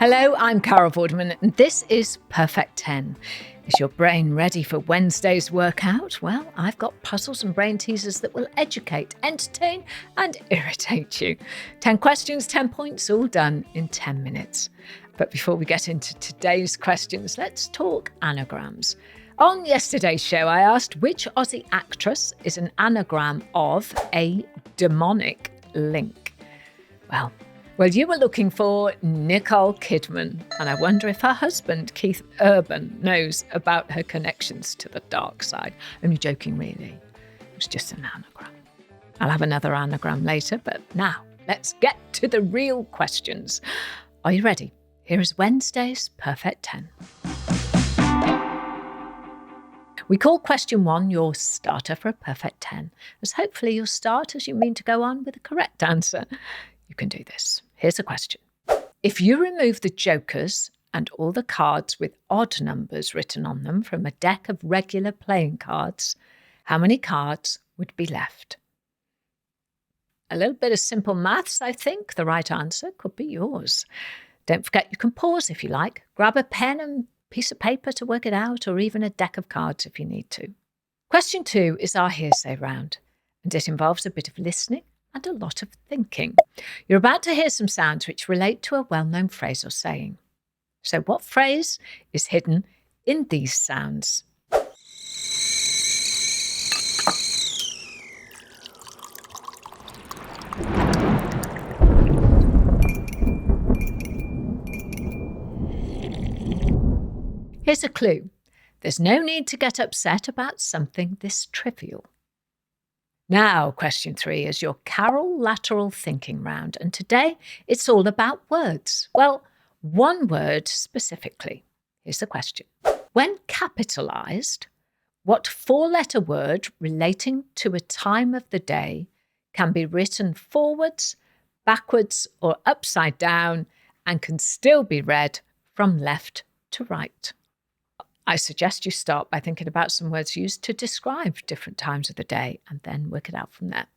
Hello, I'm Carol Vorderman, and this is Perfect 10. Is your brain ready for Wednesday's workout? Well, I've got puzzles and brain teasers that will educate, entertain, and irritate you. 10 questions, 10 points, all done in 10 minutes. But before we get into today's questions, let's talk anagrams. On yesterday's show, I asked which Aussie actress is an anagram of a demonic link. Well, you were looking for Nicole Kidman, and I wonder if her husband, Keith Urban, knows about her connections to the dark side. Only joking, really. It was just an anagram. I'll have another anagram later, but now let's get to the real questions. Are you ready? Here is Wednesday's Perfect 10. We call question 1 your starter for a perfect 10, as hopefully you'll start as you mean to go on with the correct answer. You can do this. Here's a question. If you remove the jokers and all the cards with odd numbers written on them from a deck of regular playing cards, how many cards would be left? A little bit of simple maths, I think. The right answer could be yours. Don't forget you can pause if you like. Grab a pen and piece of paper to work it out, or even a deck of cards if you need to. Question 2 is our hearsay round, and it involves a bit of listening and a lot of thinking. You're about to hear some sounds which relate to a well-known phrase or saying. So what phrase is hidden in these sounds? Here's a clue. There's no need to get upset about something this trivial. Now, question 3 is your Carol lateral thinking round, and today it's all about words. Well, one word specifically. Here's the question. When capitalised, what 4-letter word relating to a time of the day can be written forwards, backwards, or upside down and can still be read from left to right? I suggest you start by thinking about some words used to describe different times of the day and then work it out from there.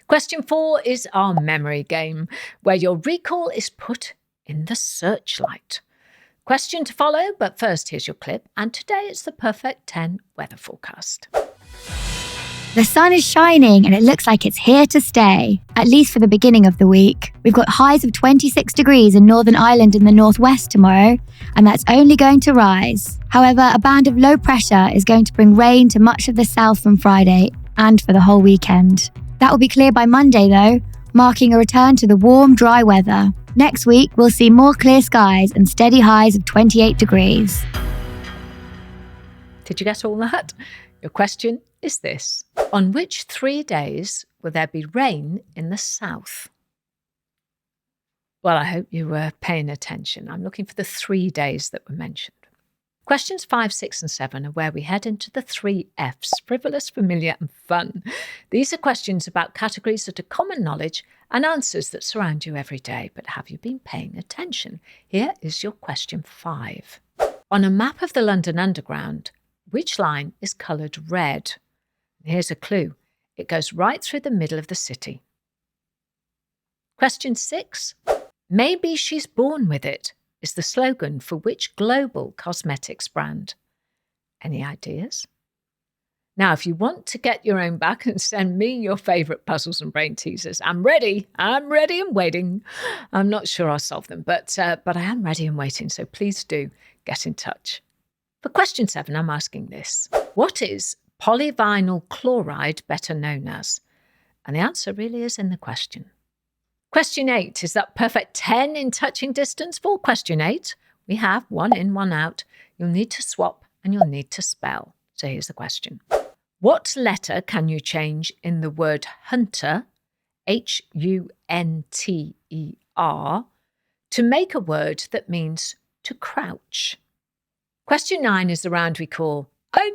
Question 4 is our memory game, where your recall is put in the searchlight. Question to follow, but first here's your clip, and today it's the Perfect 10 weather forecast. The sun is shining and it looks like it's here to stay, at least for the beginning of the week. We've got highs of 26 degrees in Northern Ireland in the northwest tomorrow, and that's only going to rise. However, a band of low pressure is going to bring rain to much of the south from Friday and for the whole weekend. That will be clear by Monday though, marking a return to the warm, dry weather. Next week, we'll see more clear skies and steady highs of 28 degrees. Did you get all that? Your question is this. On which 3 days will there be rain in the south? Well, I hope you were paying attention. I'm looking for the 3 days that were mentioned. Questions 5, 6 and 7 are where we head into the 3 Fs, frivolous, familiar and fun. These are questions about categories that are common knowledge and answers that surround you every day. But have you been paying attention? Here is your question 5. On a map of the London Underground, which line is coloured red? Here's a clue. It goes right through the middle of the city. Question 6. Maybe she's born with it is the slogan for which global cosmetics brand? Any ideas? Now, if you want to get your own back and send me your favourite puzzles and brain teasers, I'm ready and waiting. I'm not sure I'll solve them, but I am ready and waiting, so please do get in touch. For question 7, I'm asking this. What is polyvinyl chloride better known as? And the answer really is in the question. Question 8, is that perfect 10 in touching distance? For question 8, we have 1 in, 1 out. You'll need to swap and you'll need to spell. So here's the question. What letter can you change in the word hunter, Hunter, to make a word that means to crouch? Question 9 is the round we call I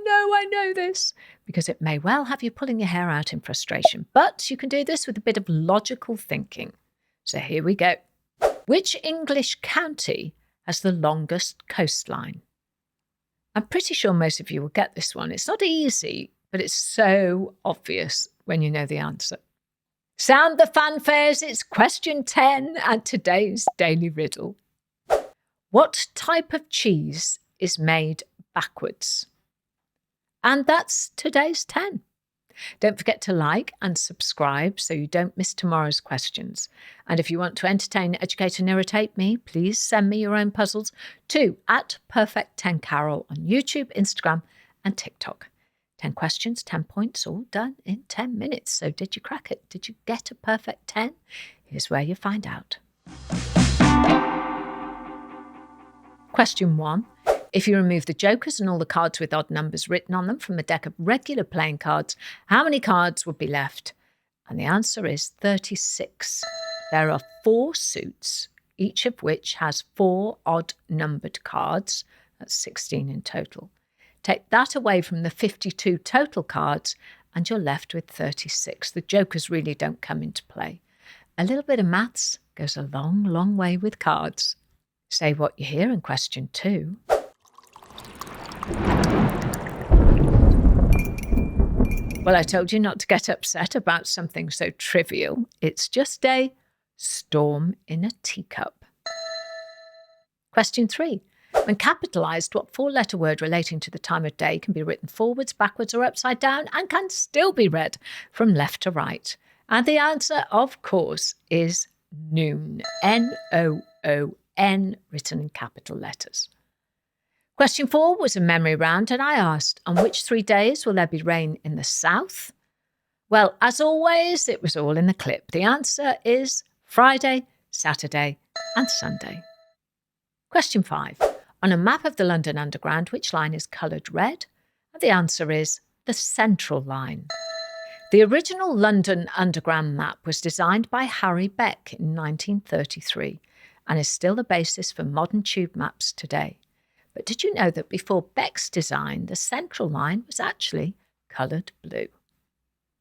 know this, because it may well have you pulling your hair out in frustration, but you can do this with a bit of logical thinking. So here we go. Which English county has the longest coastline? I'm pretty sure most of you will get this one. It's not easy, but it's so obvious when you know the answer. Sound the fanfares, it's question 10 and today's daily riddle. What type of cheese is made backwards? And that's today's 10. Don't forget to like and subscribe so you don't miss tomorrow's questions. And if you want to entertain, educate and irritate me, please send me your own puzzles to @Perfect10Carol on YouTube, Instagram and TikTok. 10 questions, 10 points, all done in 10 minutes. So did you crack it? Did you get a perfect 10? Here's where you find out. Question 1. If you remove the jokers and all the cards with odd numbers written on them from a deck of regular playing cards, how many cards would be left? And the answer is 36. There are 4 suits, each of which has 4 odd numbered cards. That's 16 in total. Take that away from the 52 total cards and you're left with 36. The jokers really don't come into play. A little bit of maths goes a long, long way with cards. Say what you hear in question 2. Well, I told you not to get upset about something so trivial. It's just a storm in a teacup. Question 3. When capitalised, what 4-letter word relating to the time of day can be written forwards, backwards or upside down and can still be read from left to right? And the answer, of course, is noon. N-O-O-N, written in capital letters. Question 4 was a memory round, and I asked, on which 3 days will there be rain in the south? Well, as always, it was all in the clip. The answer is Friday, Saturday and Sunday. Question 5. On a map of the London Underground, which line is coloured red? And the answer is the Central Line. The original London Underground map was designed by Harry Beck in 1933 and is still the basis for modern tube maps today. But did you know that before Beck's design, the Central Line was actually coloured blue?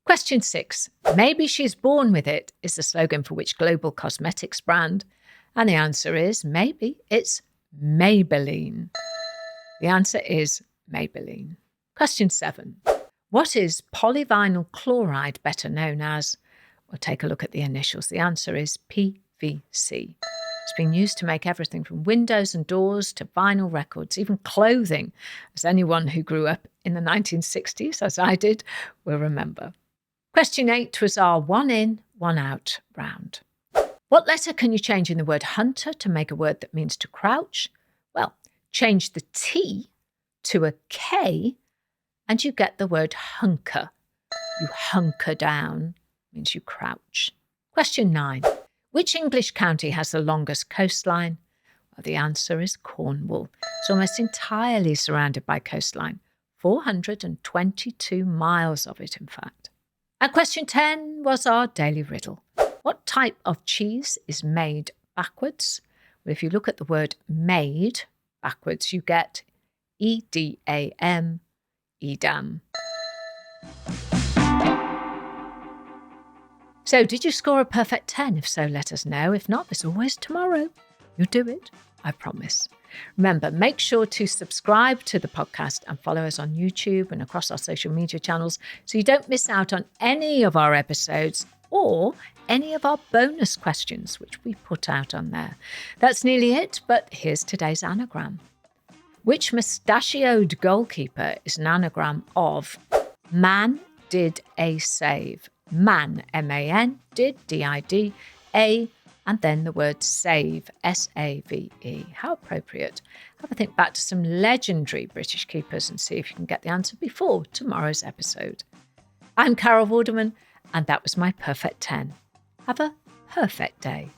Question 6. Maybe she's born with it is the slogan for which global cosmetics brand? And the answer is maybe it's Maybelline. The answer is Maybelline. Question 7. What is polyvinyl chloride better known as? We'll take a look at the initials. The answer is PVC. It's been used to make everything from windows and doors to vinyl records, even clothing, as anyone who grew up in the 1960s, as I did, will remember. Question 8 was our 1 in, 1 out round. What letter can you change in the word hunter to make a word that means to crouch? Well, change the T to a K and you get the word hunker. You hunker down, means you crouch. Question 9. Which English county has the longest coastline? Well, the answer is Cornwall. It's almost entirely surrounded by coastline. 422 miles of it, in fact. And question 10 was our daily riddle. What type of cheese is made backwards? Well, if you look at the word made backwards, you get E-D-A-M, Edam. So did you score a perfect 10? If so, let us know. If not, there's always tomorrow. You'll do it, I promise. Remember, make sure to subscribe to the podcast and follow us on YouTube and across our social media channels so you don't miss out on any of our episodes or any of our bonus questions, which we put out on there. That's nearly it, but here's today's anagram. Which mustachioed goalkeeper is an anagram of man did a save? Man, M-A-N, did, D-I-D, A, and then the word save, S-A-V-E. How appropriate. Have a think back to some legendary British keepers and see if you can get the answer before tomorrow's episode. I'm Carol Vorderman, and that was my perfect 10. Have a perfect day.